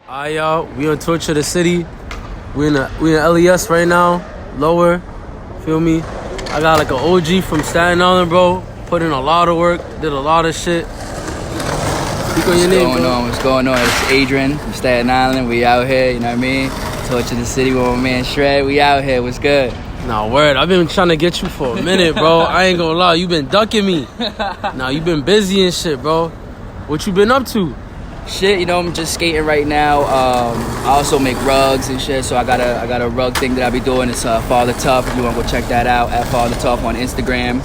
Alright, y'all, we on tour to the city. We in LES right now, lower. Feel me? I got like an OG from Staten Island, bro. Put in a lot of work, did a lot of shit. Speak on your name, bro. What's going on? It's Adrian from Staten Island. We out here, you know what I mean? Tour to the city with my man Shred. We out here. What's good? Nah, word. I've been trying to get you for a minute, bro. I ain't gonna lie. You been ducking me. Nah, you been busy and shit, bro. What you been up to? Shit, you know, I'm just skating right now. I also make rugs and shit, so I got a rug thing that I be doing. It's Father Tough. If you want to go check that out, at Father Tough on Instagram.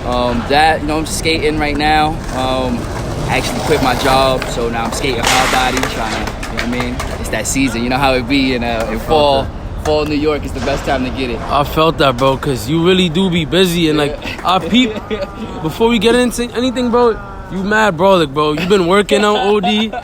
I'm just skating right now. I actually quit my job, so now I'm skating hard body, trying to, you know what I mean? It's that season, you know how it be in fall. Fall New York is the best time to get it. I felt that, bro, because you really do be busy. And, like, I peep, before we get into anything, bro, you mad brolic, bro. You been working out OD.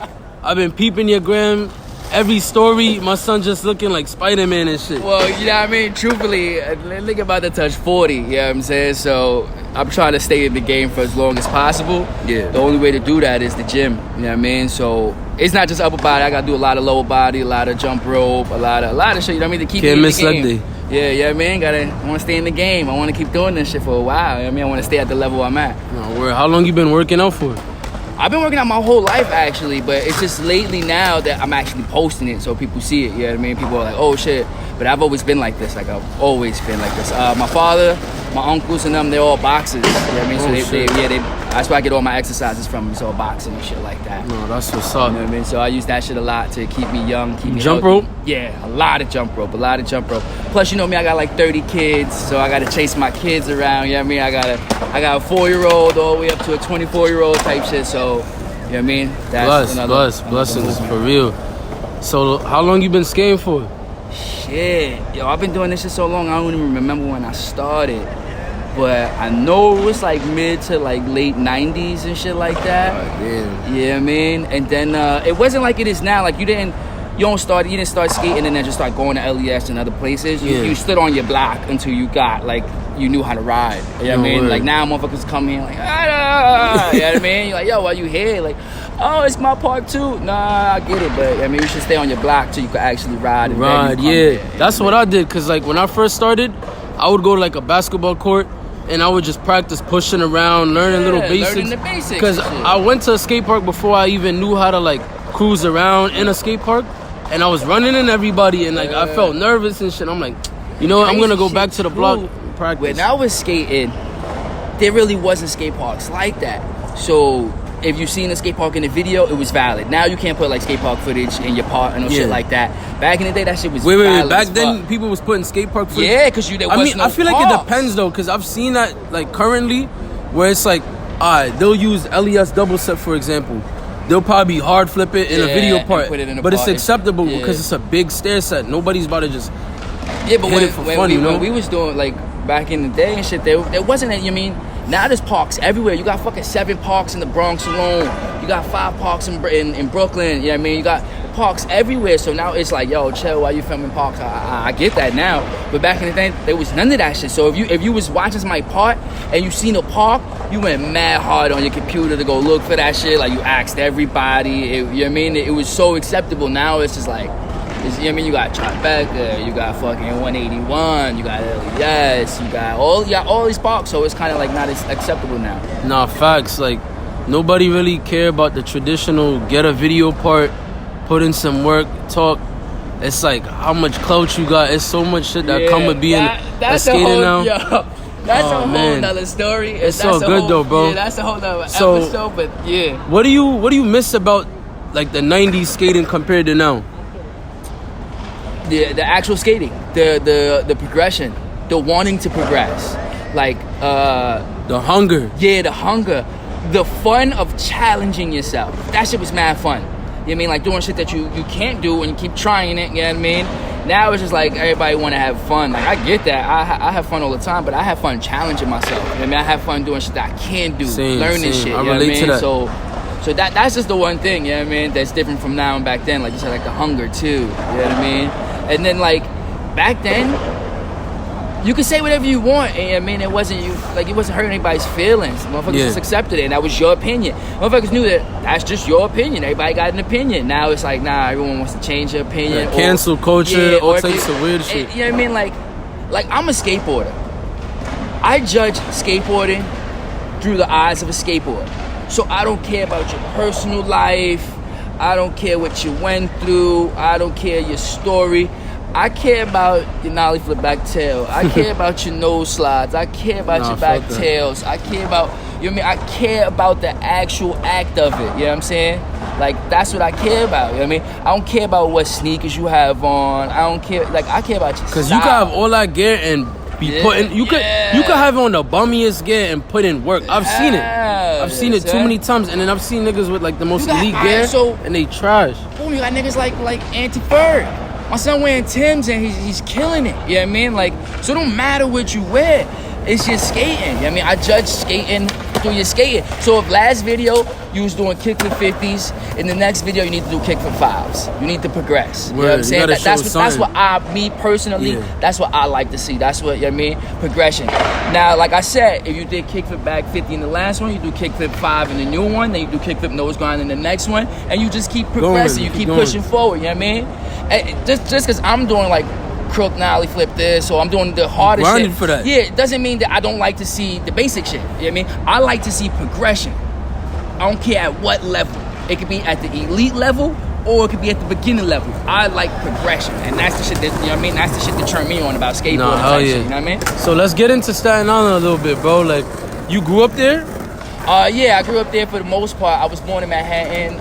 I've been peeping your gram. Every story, my son just looking like Spider-Man and shit. Well, you know what I mean? Truthfully, nigga about to touch 40, you know what I'm saying? So I'm trying to stay in the game for as long as possible. Yeah. The only way to do that is the gym, you know what I mean? So it's not just upper body. I got to do a lot of lower body, a lot of jump rope, a lot of shit, you know what I mean? To keep me in the game. Yeah, I mean? I want to stay in the game. I want to keep doing this shit for a while, you know what I mean? I want to stay at the level I'm at. No, word. How long you been working out for? I've been working out my whole life, actually, but it's just lately now that I'm actually posting it so people see it, you know what I mean? People are like, oh, shit. But I've always been like this. Like, I've always been like this. My father, my uncles and them, they're all boxers, you know what I mean? So that's where I get all my exercises from. It's all boxing and shit like that. No, that's what's up. You know what I mean? So I use that shit a lot to keep me young, keep me Jump healthy. rope? Yeah, a lot of jump rope. Plus, you know me, I got like 30 kids, so I got to chase my kids around, you know what I mean? I got a 4-year-old all the way up to a 24-year-old type shit, so... You know what I mean? That's blessings for real. So how long you been skating for? Shit, yo, I've been doing this shit so long I don't even remember when I started. But I know it was like mid to like late 90s and shit like that. Oh, damn. Yeah, I mean, and then it wasn't like it is now. Like you didn't start skating and then just start going to LES and other places. You stood on your block until you got like you knew how to ride. You know what I mean? Word. Like now motherfuckers come in like, you know what I mean? You're like, yo, why you here? Like, oh, it's my part too. Nah, I get it, but I mean, you should stay on your block till you can actually ride. And That's what I did, because like when I first started, I would go to like a basketball court and I would just practice pushing around, learning little basics. Learning the basics. Because I went to a skate park before I even knew how to like cruise around in a skate park, and I was running in everybody, and like I felt nervous and shit. I'm like, you know what? I'm gonna go back to the block and practice. When I was skating, there really wasn't skate parks like that. So if you seen a skate park in the video, it was valid. Now you can't put like skate park footage in your part and shit like that. Back in the day, that shit was valid. Back then, people was putting skate park footage. Yeah, because I feel like it depends though, because I've seen that like currently, where it's like, they'll use LES double set for example. They'll probably hard flip it in a video part, but it's acceptable because it's a big stair set. Nobody's about to just but when we was doing like back in the day and shit, there wasn't any. I mean, now there's parks everywhere. You got fucking 7 parks in the Bronx alone. You got 5 parks in Brooklyn. You know what I mean? You got parks everywhere. So now it's like, yo, chill while you filming parks. I get that now, but back in the day, there was none of that shit. So if you was watching somebody part and you seen a park, you went mad hard on your computer to go look for that shit. Like you asked everybody. You know what I mean? It was so acceptable. Now it's just like, you know what I mean? You got Tribeca, you got fucking 181, you got LES, you got all these parks. So it's kind of like not as acceptable now. Nah, facts. Like nobody really care about the traditional get a video part, put in some work, talk. It's like how much clout you got. It's so much shit that come with being a skater now. That's a whole nother story. It's so good though, bro. Yeah, that's a whole nother episode. But yeah, what do you miss about like the 90s skating compared to now? The actual skating, the progression, the wanting to progress, like the hunger. Yeah, the hunger, the fun of challenging yourself. That shit was mad fun. You know what I mean? Like doing shit that you can't do and you keep trying it. You know what I mean? Now it's just like everybody want to have fun. Like I get that. I have fun all the time, but I have fun challenging myself. You know what I mean? I have fun doing shit that I can do, learning shit. I relate to that. So that's just the one thing. You know what I mean? That's different from now and back then. Like you said, like the hunger too. You know what I mean? And then like back then, You can say whatever you want, and I mean, it wasn't hurting anybody's feelings. Motherfuckers just accepted it, and that was your opinion. Motherfuckers knew that that's just your opinion. Everybody got an opinion. Now it's like, nah, everyone wants to change their opinion. Cancel culture, all types of weird shit. You know what I mean? Like I'm a skateboarder. I judge skateboarding through the eyes of a skateboarder. So I don't care about your personal life. I don't care what you went through. I don't care your story. I care about your nollie flip back tail. I care about your nose slides. I care about your back tails. I care about, you know what I mean? I care about the actual act of it. You know what I'm saying? Like, that's what I care about. You know what I mean? I don't care about what sneakers you have on. I don't care. Like, I care about your Because you can have all that gear and be putting, you could have on the bummiest gear and put in work. I've seen it. I've seen it too many times. And then I've seen niggas with like the most elite gear and they trash. Boom, you got niggas like Anti-Bird. My son wearing Timbs and he's killing it. You know what I mean? Like, so it don't matter what you wear. It's just skating. You know what I mean? I judge skating through your skating. So if last video you was doing kickflip 50s, in the next video you need to do kickflip 5s. You need to progress. You know what I'm saying? That's what me personally, that's what I like to see. That's what, you know what I mean? Progression. Now, like I said, if you did kickflip back 50 in the last one, you do kickflip 5 in the new one, then you do kickflip nose grind in the next one, and you just keep progressing. You keep pushing forward. You know what I mean? And just because I'm doing like crook nollie flip this, or I'm doing the hardest shit. For that. Yeah, it doesn't mean that I don't like to see the basic shit. You know what I mean? I like to see progression. I don't care at what level. It could be at the elite level, or it could be at the beginner level. I like progression, and that's the shit that, you know what I mean? That's the shit that turned me on about skateboarding type shit, you know what I mean? So let's get into Staten Island a little bit, bro. Like, you grew up there? Yeah, I grew up there for the most part. I was born in Manhattan.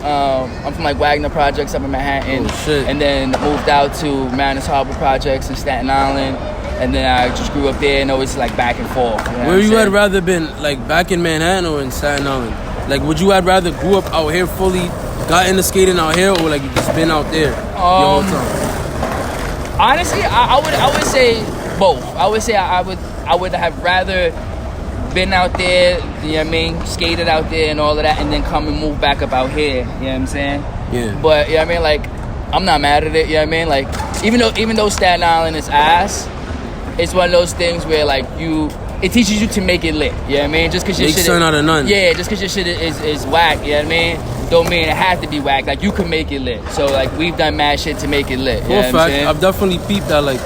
I'm from like Wagner Projects up in Manhattan. Oh, shit. And then moved out to Mariners Harbor Projects in Staten Island. And then I just grew up there and always like back and forth. You know Where you had rather been, like back in Manhattan or in Staten Island? Like, would you had rather grew up out here fully, got into skating out here, or like you just been out there your whole time? Honestly, I would say both. I would say I would have rather been out there, you know what I mean, skated out there and all of that, and then come and move back up out here, you know what I'm saying? Yeah. But, you know what I mean, like, I'm not mad at it, you know what I mean? Like, even though Staten Island is ass, it's one of those things where, like, it teaches you to make it lit, you know what I mean? Just because your shit out of none. Yeah, just because your shit is whack, you know what I mean? Don't mean it has to be whack. Like, you can make it lit. So, like, we've done mad shit to make it lit. You know what I'm saying? I've definitely peeped that, like,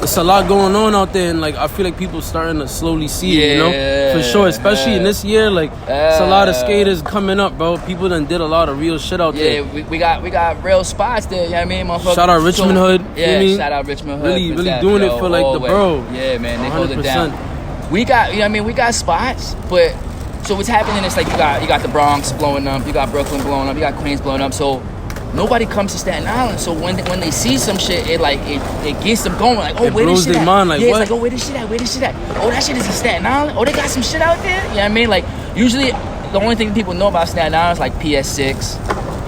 it's a lot going on out there, and like I feel like people starting to slowly see it, you know, for sure. Especially in this year, like it's a lot of skaters coming up, bro. People done did a lot of real shit out there. Yeah, we got real spots there. You know what I mean, motherfucker? Shout out Richmond Hood. Yeah, shout out Richmond Hood. Really doing it for like the bro. Yeah, man, they hold it down. We got, you know what I mean? We got spots, but so what's happening is like you got the Bronx blowing up, you got Brooklyn blowing up, you got Queens blowing up. So nobody comes to Staten Island, so when they see some shit, it gets them going. Like, oh, where this shit at? Mind, like, yeah, what? it's like, oh, where this shit at? Where this shit at? Oh, that shit is in Staten Island. Oh, they got some shit out there. You know what I mean? Like, usually the only thing people know about Staten Island is like PS6.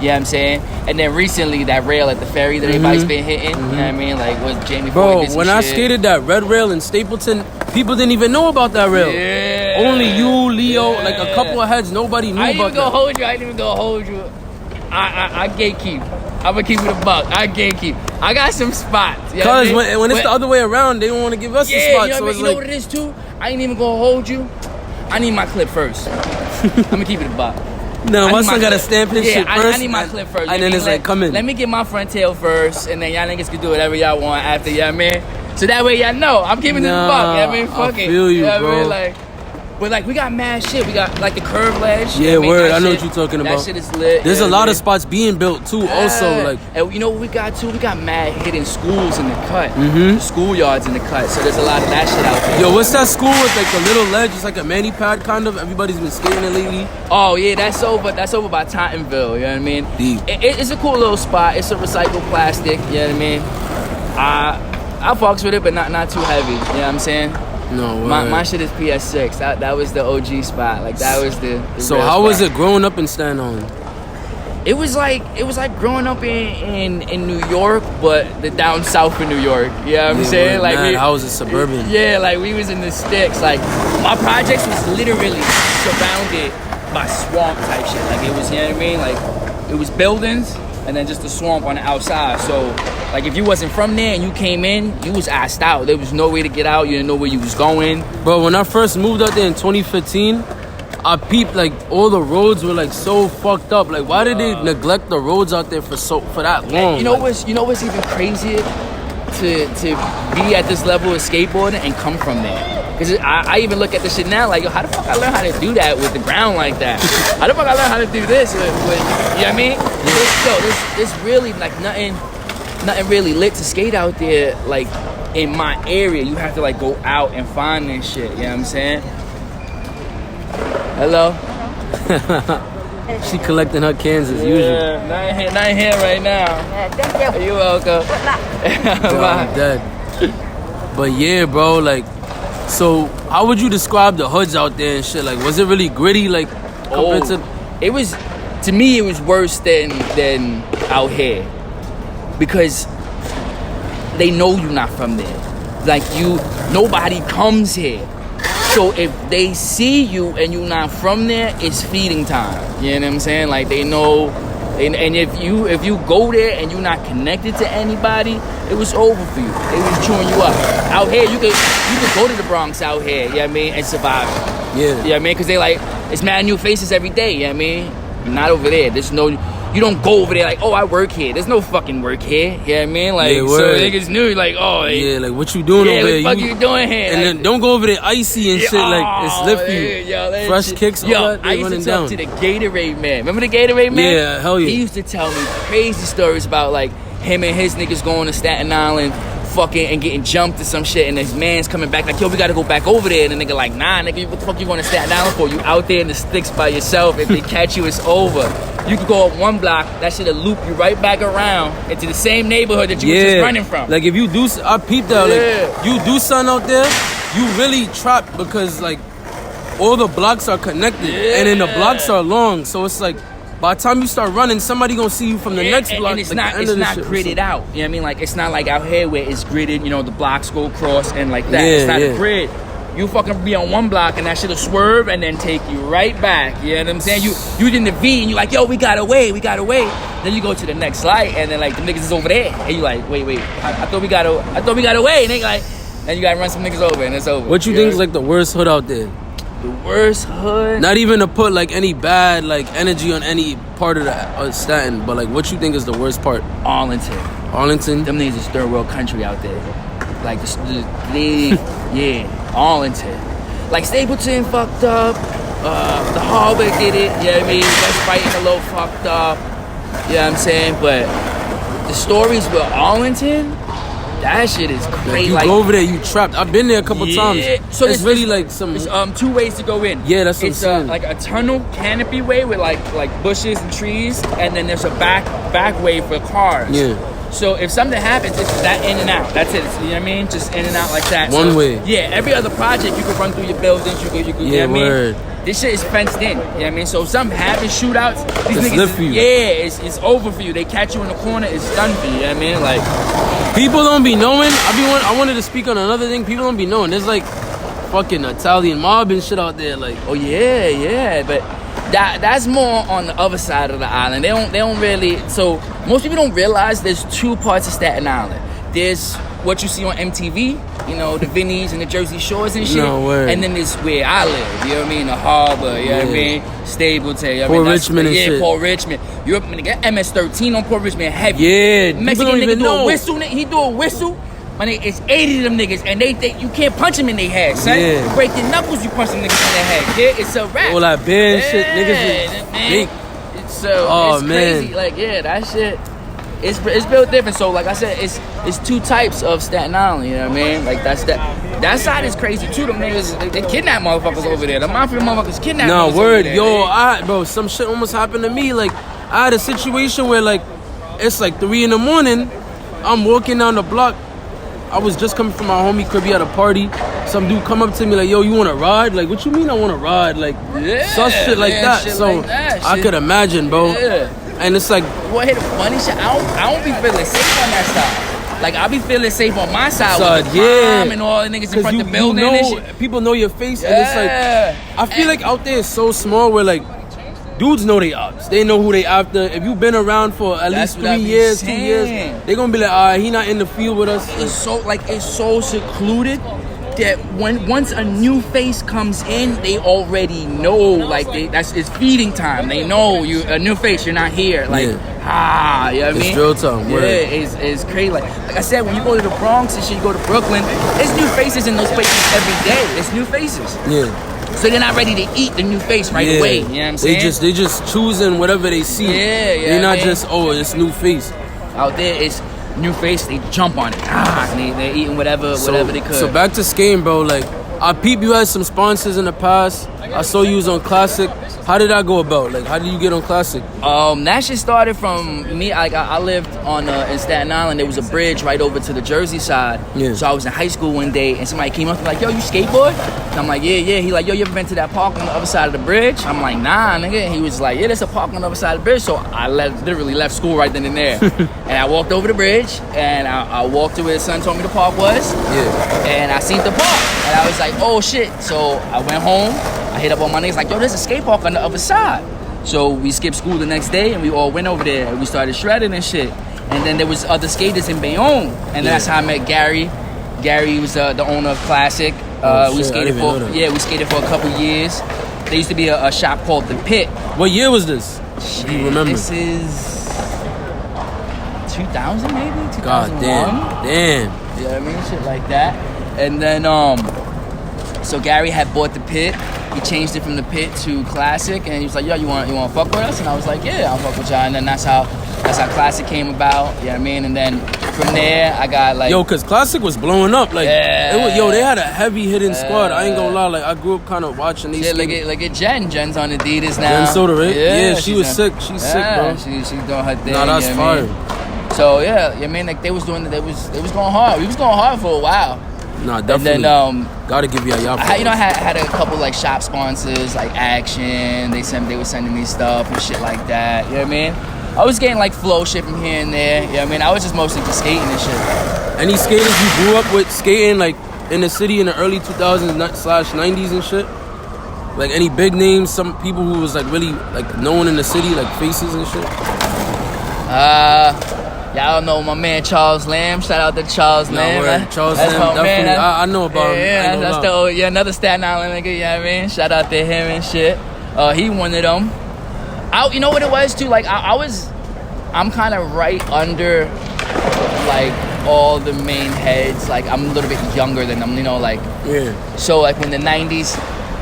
You know what I'm saying? And then recently that rail at the ferry that everybody's been hitting. You know what I mean? Like, what Jamie Foxx did some when shit. I skated that red rail in Stapleton, people didn't even know about that rail. Yeah. Only you, Leo, like a couple of heads, nobody knew about that. I ain't even gonna hold you. I gatekeep. I'm gonna keep it a buck. I gatekeep. I got some spots. Because when it's the other way around, they don't want to give us the spots. You know, so it's you know what it is too? I ain't even gonna hold you. I need my clip first. I'm gonna keep it a buck. No, my son gotta stamp his shit first. I need my clip first. And then it's like, come in. Let me get my front tail first, and then y'all niggas can do whatever y'all want after, you know what I mean? So that way y'all know I'm keeping it a buck, you know what I mean? Fuck it. I feel you, know bro. What I mean? Like, but like we got mad shit. We got like the curve ledge. Yeah, word. I know what you're talking about. That shit is lit. There's a lot of spots being built too. Also, like, and you know what we got too? We got mad hidden schools in the cut. Schoolyards in the cut. So there's a lot of that shit out there. Yo, what's that school with like the little ledge? It's like a mani pad kind of. Everybody's been skating it lately. Oh yeah, that's over by Tottenville. You know what I mean? Deep. It's a cool little spot. It's a recycled plastic. You know what I mean? I fucks with it, but not too heavy. You know what I'm saying? No way. My shit is PS6. That was the OG spot. Like that was the so how was it growing up in Staten Island? It was like growing up in New York, but the down south of New York. You know what I'm saying? Like how was it suburban? Yeah, like we was in the sticks. Like my projects was literally surrounded by swamp type shit. Like it was, you know what I mean? Like it was buildings, and then just the swamp on the outside. So, like, if you wasn't from there and you came in, you was asked out. There was no way to get out. You didn't know where you was going. Bro, when I first moved out there in 2015, I peeped, like, all the roads were, like, so fucked up. Like, why did they neglect the roads out there for that long? You know what's even crazier? To be at this level of skateboarding and come from there. Because I even look at this shit now like, yo, how the fuck I learn how to do that with the ground like that? How the fuck I learn how to do this? With, you know what I mean? There's really, like, nothing really lit to skate out there, like, in my area. You have to, like, go out and find this shit. You know what I'm saying? Hello? She collecting her cans as usual. Yeah, not here right now. Thank you. You're welcome. I'm dead. But yeah, bro, like, so how would you describe the hoods out there and shit? Like, was it really gritty, like, compared to... It was, to me, it was worse than out here. Because they know you're not from there. Like, nobody comes here. So if they see you and you're not from there, it's feeding time. You know what I'm saying? Like, they know, and if you go there and you're not connected to anybody, it was over for you. They was chewing you up. Out here, you could go to the Bronx out here, you know what I mean, and survive. Yeah. You know what I mean? Because they like, it's mad new faces every day, you know what I mean? Not over there. There's no... You don't go over there like, oh, I work here. There's no fucking work here. You know what I mean? Like, yeah, so niggas knew, like, oh, yeah, like, what you doing over there? What the fuck you doing here? And like, then don't go over there icy and shit. Like, it's lit for you. Fresh kicks, all that, I used to down. talk to the Gatorade man. Remember the Gatorade man? Yeah, hell yeah. He used to tell me crazy stories about, like, him and his niggas going to Staten Island, fucking and getting jumped or some shit, and his man's coming back like, yo, we gotta go back over there. And the nigga like, nah, nigga, what the fuck you going to Staten Island for? You out there in the sticks by yourself. If they catch you, it's over. You could go up one block, that shit'll loop you right back around into the same neighborhood that you were just running from. Like, if you do, I peeped out, like, you do something out there, you really trapped because, like, all the blocks are connected, and then the blocks are long, so it's like, by the time you start running, somebody gonna see you from the next block. And it's like, not gridded out. You know what I mean? Like, it's not like out here where it's gridded, you know, the blocks go across and like that. It's not a grid. You fucking be on one block and that shit'll swerve and then take you right back. You know what I'm saying? You in the V and you like, yo, we got away. Then you go to the next light and then like the niggas is over there. And you like, wait, I thought we got away. And they like, then you gotta run some niggas over and it's over. What you think is like the worst hood out there? The worst hood? Not even to put like any bad like energy on any part of the Staten, but like what you think is the worst part? Arlington. Them niggas is third world country out there. Like Arlington. Like Stapleton fucked up. The Harbor did it. You know what I mean? West Brighton a little fucked up. You know what I'm saying? But the stories with Arlington, that shit is crazy. You like, go over there, you trapped. I've been there a couple times. So it's really like some. There's 2 ways to go in. Yeah, that's what I'm saying. It's like a tunnel canopy way with like bushes and trees, and then there's a back way for cars. Yeah. So if something happens, it's that in and out. That's it. You know what I mean? Just in and out like that. One way. Yeah. Every other project, you can run through your buildings. You could. Yeah, you know what word. I mean? This shit is fenced in. You know what I mean? So if something happens, shootouts, these It's niggas, lit for you. Yeah, it's over for you. They catch you in the corner, it's done for you. You know what I mean? Like, people don't be knowing. I wanted to speak on another thing. People don't be knowing. There's like fucking Italian mob and shit out there. Like, oh yeah, but that's more on the other side of the island. They don't really. So most people don't realize there's 2 parts of Staten Island. There's what you see on MTV, you know, the Vinnies and the Jersey Shores and shit. No word. And then there's where I live, you know what I mean? The Harbor, you know what I mean? Stapleton, you know what I mean? Port Richmond and shit. Yeah, Port Richmond. You're up in the MS-13 on Port Richmond heavy. Yeah, Mexican don't nigga even do know. a whistle, he do a whistle. My nigga, it's 80 of them niggas, and they think you can't punch them in their head, son. Yeah. You break their knuckles, you punch them niggas in their head. Yeah, it's a rap. all that band shit, niggas is man. big. It's man. crazy. Like, yeah, that shit. It's built different. So, like I said, it's 2 types of Staten Island. You know what I mean? Like that side is crazy too. Them niggas they kidnap motherfuckers over there. The mafia motherfuckers kidnap. No niggas word, over there. yo, bro, some shit almost happened to me. Like, I had a situation where like it's like 3 a.m. I'm walking down the block. I was just coming from my homie crib. He had a party. Some dude come up to me like, yo, you want to ride? Like, what you mean I want to ride? Like, some shit like that. Shit So like that, I could imagine, bro. Yeah. And it's like, What hit the funny shit? I don't be feeling safe on that side. Like, I be feeling safe on my side with the crime and all the niggas in front of the building and shit. People know your face, and it's like, I feel like out there is so small where like dudes know they ops. They know who they after. If you been around for at least 3 years, 2 years, they gonna be like, all right, he not in the field with us. It's so secluded that once a new face comes in, they already know. Like it's feeding time. They know you a new face. You're not here. Like you know what I mean? It's drill time. Yeah, it's crazy. Like I said, when you go to the Bronx and shit, you go to Brooklyn, there's new faces in those places every day. There's new faces. Yeah. So they're not ready to eat the new face right away. You know what I'm saying? They just choosing whatever they see. Yeah. They're not just it's new face. Out there, it's new face. They jump on it. And they're eating whatever they could. So back to skating, bro. Like I peep, you had some sponsors in the past. I saw you was on Classic. How did that go about? Like, how did you get on Classic? That shit started from me. I lived on in Staten Island. There was a bridge right over to the Jersey side. Yeah. So I was in high school one day, and somebody came up to me like, "Yo, you skateboard?" And I'm like, "Yeah." He like, "Yo, you ever been to that park on the other side of the bridge?" I'm like, "Nah, nigga." And he was like, "Yeah, there's a park on the other side of the bridge." So I literally left school right then and there, and I walked over the bridge, and I walked to where his son told me the park was. Yeah. And I seen the park, and I was like, "Oh shit!" So I went home. I hit up all my niggas like, "Yo, there's a skate park on the other side." So we skipped school the next day and we all went over there and we started shredding and shit. And then there was other skaters in Bayonne, and that's how I met Gary. Gary was the owner of Classic. We skated for a couple years. There used to be a shop called The Pit. What year was this? Do you remember? This is 2000 maybe? 2001? God damn. You know what I mean? Shit like that. And then so Gary had bought The Pit. He changed it from The Pit to Classic, and he was like, "Yo, you want to fuck with us?" And I was like, "Yeah, I'll fuck with y'all." And then that's how Classic came about. You know what I mean? And then from there, I got like, cause Classic was blowing up. Like, they had a heavy hitting squad. I ain't gonna lie. Like, I grew up kind of watching these. Yeah, look at Jen. Jen's on Adidas now. Jen Soda, right? Yeah, she was sick. She's sick, bro. She's doing her thing. Nah, that's fire. So yeah, I mean, like they was going hard. We was going hard for a while. Nah, definitely. And then gotta give you a y'all. I had a couple like shop sponsors like Action. They were sending me stuff and shit like that. You know what I mean? I was getting like flow shipping here and there. You know what I mean? I was just mostly just skating and shit. Any skaters you grew up with skating like in the city in the early 2000s/90s and shit? Like any big names? Some people who was like really like known in the city, like faces and shit. Y'all know my man Charles Lamb. Shout out to Charles Lamb. Charles Lamb, definitely. I know about him. That's another Staten Island nigga. You know what I mean? Shout out to him and shit. He one of them. You know what it was too? Like I'm kind of right under like all the main heads. Like I'm a little bit younger than them. You know, like So like when the '90s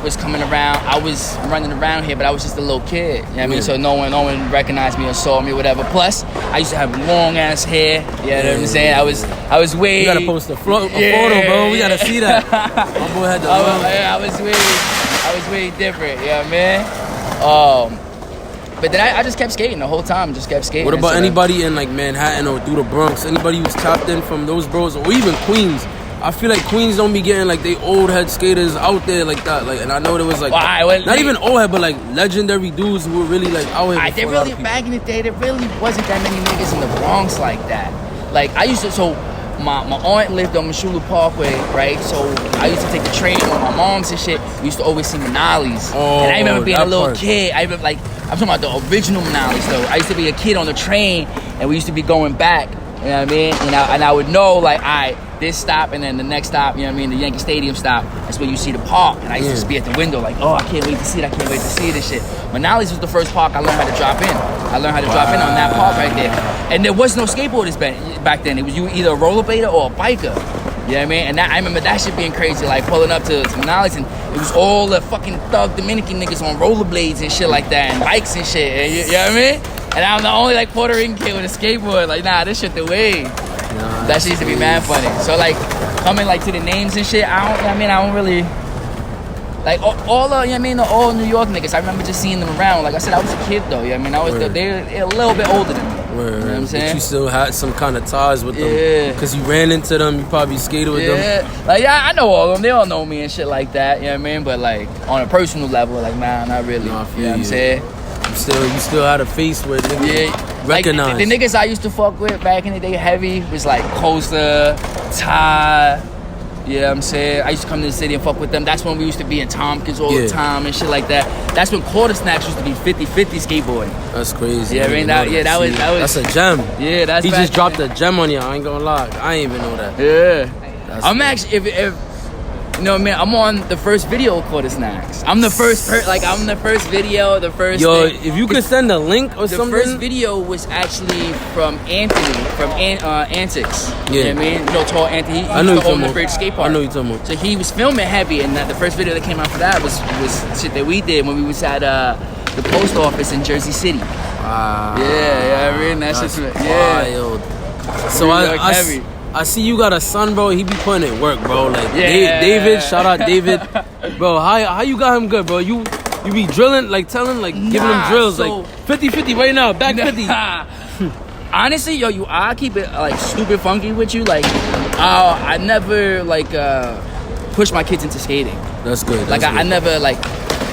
was coming around, I was running around here, but I was just a little kid. You know what I mean? So no one recognized me or saw me or whatever. Plus, I used to have long ass hair. You know what I'm saying? I was way. You gotta post a photo, bro. We gotta see that. My boy had the long. I was way different. You know what I mean? But then I just kept skating the whole time. Just kept skating. What about anybody in like Manhattan or through the Bronx? Anybody who's tapped in from those bros, or even Queens? I feel like Queens don't be getting like they old head skaters out there like that. Like, and I know there was like not even old head, but like legendary dudes who were really like out here. They really back in the day, there really wasn't that many niggas in the Bronx like that. Like I used to, so my aunt lived on Mashulu Parkway, right? So I used to take the train with my moms and shit. We used to always see Manali's. And I remember being a little kid. I remember like I'm talking about the original Manali's though. I used to be a kid on the train, and we used to be going back. You know what I mean? And I would know like, alright, this stop and then the next stop, you know what I mean, the Yankee Stadium stop, that's where you see the park. And I used to just be at the window like, oh, I can't wait to see it, this shit. Manali's was the first park I learned how to drop in. I learned how to drop in on that park right there. And there was no skateboarders back then. It was you either a rollerblader or a biker. You know what I mean? And I remember that shit being crazy, like pulling up to Manali's, and it was all the fucking thug Dominican niggas on rollerblades and shit like that, and bikes and shit. And you know what I mean? And I'm the only like Puerto Rican kid with a skateboard. Like, nah, this shit the way. That shit used to be mad funny. So like coming like to the names and shit, I don't really like all the, you know what I mean, the all New York niggas. I remember just seeing them around. Like I said, I was a kid though. You know what I mean? They're a little bit older than me. You know what I'm saying? But you still had some kind of ties with them. Because you ran into them, you probably skated with them. Like, yeah, I know all of them. They all know me and shit like that. You know what I mean? But like on a personal level, like, nah, not really. You know what I'm saying? You still had a face where niggas recognize. Like, the niggas I used to fuck with back in the day heavy was like Costa, Ty, Yeah, I'm saying I used to come to the city and fuck with them. That's when we used to be in Tompkins all the time and shit like that. That's when quarter snacks used to be 50-50 skateboarding. That's crazy. Yeah, I mean that was that's a gem. Yeah, that's he just dropped a gem on you. I ain't gonna lie. I ain't even know that. Yeah, that's I'm cool. actually if you know, man, I'm on the first video of quarter snacks. I'm the first I'm the first video, the first. Yo, thing. if you could send a link or something. The first video was actually from Anthony from Antics. Yeah, you know what I mean, you know, tall Anthony. He I know used you to own the talking bridge about. skate park. I know you talking about. So he was filming heavy, and the first video that came out for that was shit that we did when we was at the post office in Jersey City. Yeah, I mean that's just wild. So I see you got a son, bro. He be putting in work, bro. Like David, shout out David, bro. How you got him good, bro? You be drilling, like telling, like giving him drills, so, like 50-50 right now, back 50. Honestly, yo, I keep it like stupid funky with you. Like, I never like push my kids into skating. That's good. Like I never like.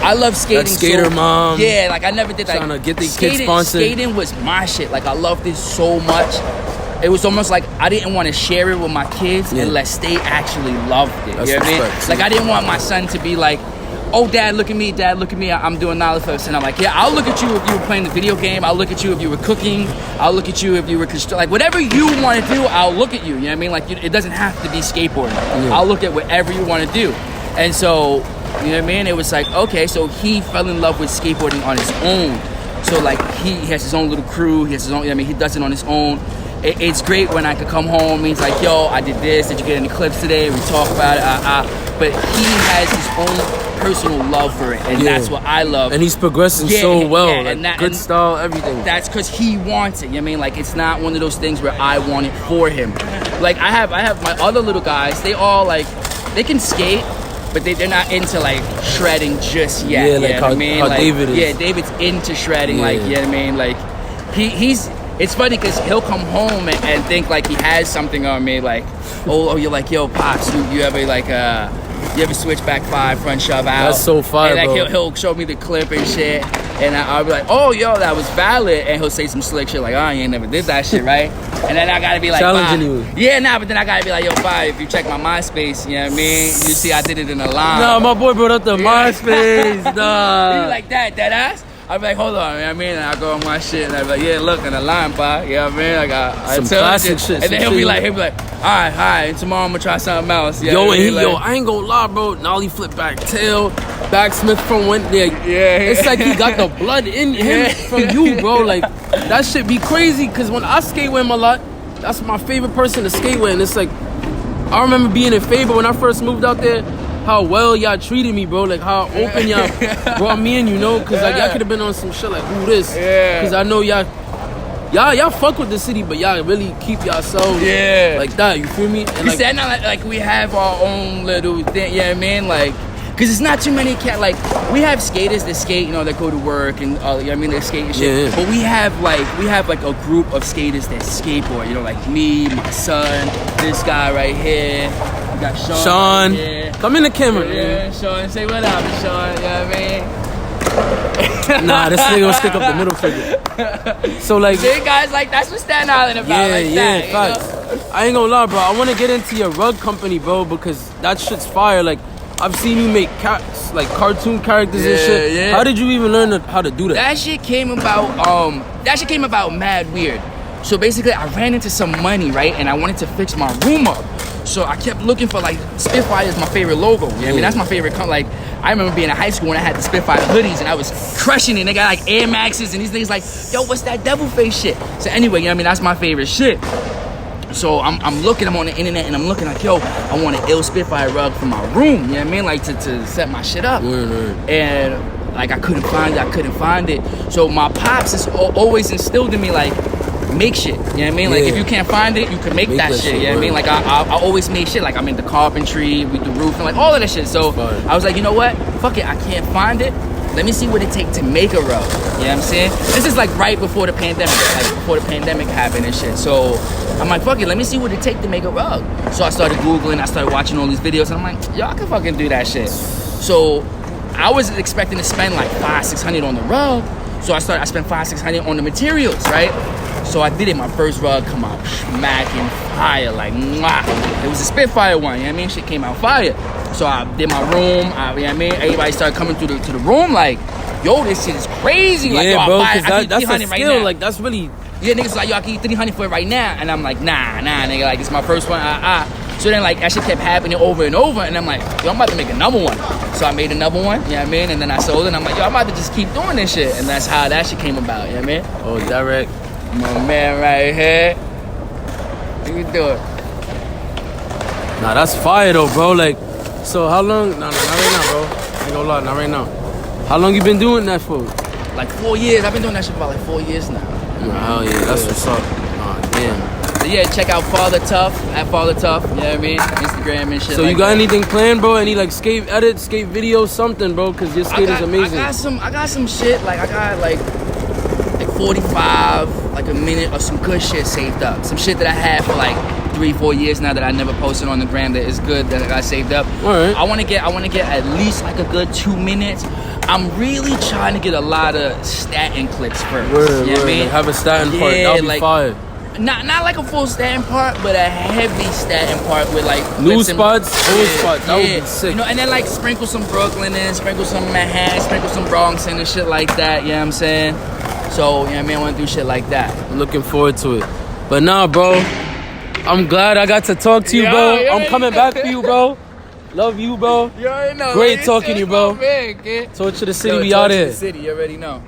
I love skating. That skater mom. Yeah, like I never did like trying to get the kids sponsored. Skating was my shit. Like I loved it so much. It was almost like I didn't want to share it with my kids unless they actually loved it. That's you know what I mean? respect. Like I didn't want my son to be like, oh, dad, look at me, I'm doing knowledge first. And I'm like, yeah, I'll look at you if you were playing the video game. I'll look at you if you were cooking. I'll look at you if you were like whatever you want to do, I'll look at you. You know what I mean? Like it doesn't have to be skateboarding. Yeah. I'll look at whatever you want to do. And so, you know what I mean? It was like, okay, so he fell in love with skateboarding on his own. So like he has his own little crew. He has his own, you know what I mean? He does it on his own. It's great when I could come home and he's like, yo, I did this. Did you get any clips today? We talk about it. But he has his own personal love for it. And that's what I love. And he's progressing so well. Yeah, like, good style, everything. That's because he wants it. You know what I mean? Like, it's not one of those things where I want it for him. Like, I have my other little guys. They all, like, they can skate. But they're not into like shredding just yet. Yeah, like you know what I mean? how like, David is. Yeah, David's into shredding. Like, you know what I mean? Like, he's. It's funny because he'll come home and think like he has something on me. Like, oh, you're like, yo, pops, you ever like you ever switch back 5 front shove out? That's so fire, and, like, bro. He'll show me the clip and shit, and I'll be like, oh, yo, that was valid, and he'll say some slick shit like, oh, you ain't never did that shit, right? And then I gotta be like, challenging you. Yeah, but then I gotta be like, yo, bye. If you check my MySpace, you know what I mean? You see, I did it in a line. Nah, my boy brought up the MySpace. Nah. He be like that ass. I'd be like, hold on, you know what I mean? And I go on my shit and I'd be like, yeah, look, in the line, pa. You know what I mean? Like, I some tell classic shit. And then he'll be like, all right, and tomorrow I'm gonna try something else. You know Yo, what I mean? and I ain't gonna lie, bro. Nollie flip back tail, backsmith from went there. Yeah. It's like he got the blood in him from you, bro. Like, that shit be crazy, because when I skate with him a lot, that's my favorite person to skate with. And it's like, I remember being in Faber when I first moved out there, how well y'all treated me, bro. Like, how open y'all brought me in, you know? Because, like, y'all could have been on some shit like, who this? Yeah. Because I know y'all fuck with the city, but y'all really keep yourselves like that, you feel me? And, you said not like we have our own little thing, you know what I mean? Like, because it's not too many like, we have skaters that skate, you know, that go to work and, you know what I mean, they skate and shit. Yeah. But we have like a group of skaters that skateboard, you know, like me, my son, this guy right here. We got Sean. Right here. Come in the camera, man. Sean, say what up, Sean, you know what I mean? Nah, this nigga gonna stick up the middle finger. So like, see, guys, like that's what Staten Island about. Facts. I ain't gonna lie, bro. I want to get into your rug company, bro, because that shit's fire. Like, I've seen you make cats, like cartoon characters and shit. Yeah. How did you even learn how to do that? That shit came about mad weird. So basically, I ran into some money, right, and I wanted to fix my room up. So I kept looking for, like, Spitfire is my favorite logo. You know what I mean? That's my favorite. Like, I remember being in high school when I had the Spitfire hoodies and I was crushing it. And they got, like, Air Maxes and these things like, yo, what's that devil face shit? So anyway, you know what I mean? That's my favorite shit. So I'm on the internet and I'm looking like, yo, I want an ill Spitfire rug for my room. You know what I mean? Like, to set my shit up. And, like, I couldn't find it. So my pops has always instilled in me, like, make shit, you know what I mean? Like, if you can't find it, you can make that shit, you know what I mean? Like, I always make shit. Like, I'm into carpentry, we do roofing, like, all of that shit. So, I was like, you know what? Fuck it, I can't find it. Let me see what it takes to make a rug, you know what I'm saying? This is, like, right before the pandemic, happened and shit. So, I'm like, fuck it, let me see what it takes to make a rug. So, I started Googling, I started watching all these videos, and I'm like, yo, I can fucking do that shit. So, I was expecting to spend, like, $500-$600 on the rug. So, I spent $500-$600 on the materials, right? So I did it. My first rug come out smacking fire, like mwah. It was a Spitfire one, you know what I mean? Shit came out fire. So I did my room, you know what I mean? Everybody started coming to the room like, yo, this shit is crazy. Like, Yeah, yo, bro, I because that's a right skill. now. Like, that's really... Yeah, niggas like, yo, I can eat 300 for it right now. And I'm like, nah, nigga, like, it's my first one, So then, like, that shit kept happening over and over. And I'm like, yo, I'm about to make another one. So I made another one, you know what I mean? And then I sold it. And I'm like, yo, I'm about to just keep doing this shit. And that's how that shit came about, you know what I mean? Oh, direct. My man right here. What you doing? Nah, that's fire, though, bro. Like, so how long... Nah, not right now, bro. I ain't gonna lie, not right now. How long you been doing that for? Like 4 years. I've been doing that shit for about like 4 years now. Hell yeah, that's what's up. Nah, damn. So yeah, check out Father Tough, at Father Tough, you know what I mean? Instagram and shit. So like you got that. anything planned, bro? Any like skate edits, skate videos, something, bro? Cause your skate is amazing. I got some shit, like I got like 45, like a minute of some good shit saved up. Some shit that I had for like 3-4 years now that I never posted on the gram that is good that I got saved up. All right. I wanna get at least like a good 2 minutes. I'm really trying to get a lot of statin clips first. Word, you know what I mean? Like have a statin part, that'll be like, fire. Not like a full statin part, but a heavy statin part with like New clips and- spots, old spots. That would be sick. You know, and then like sprinkle some Brooklyn in, sprinkle some Manhattan, sprinkle some Bronx in and shit like that. You know what I'm saying? So, you know what I mean? I want to do shit like that. Looking forward to it. But nah, bro. I'm glad I got to talk to you, bro. I'm coming back for you, bro. Love you, bro. You already know. Great talking to you, bro. Man, kid. Torch to the city, Yo, we Torch out to here. the city, you already know.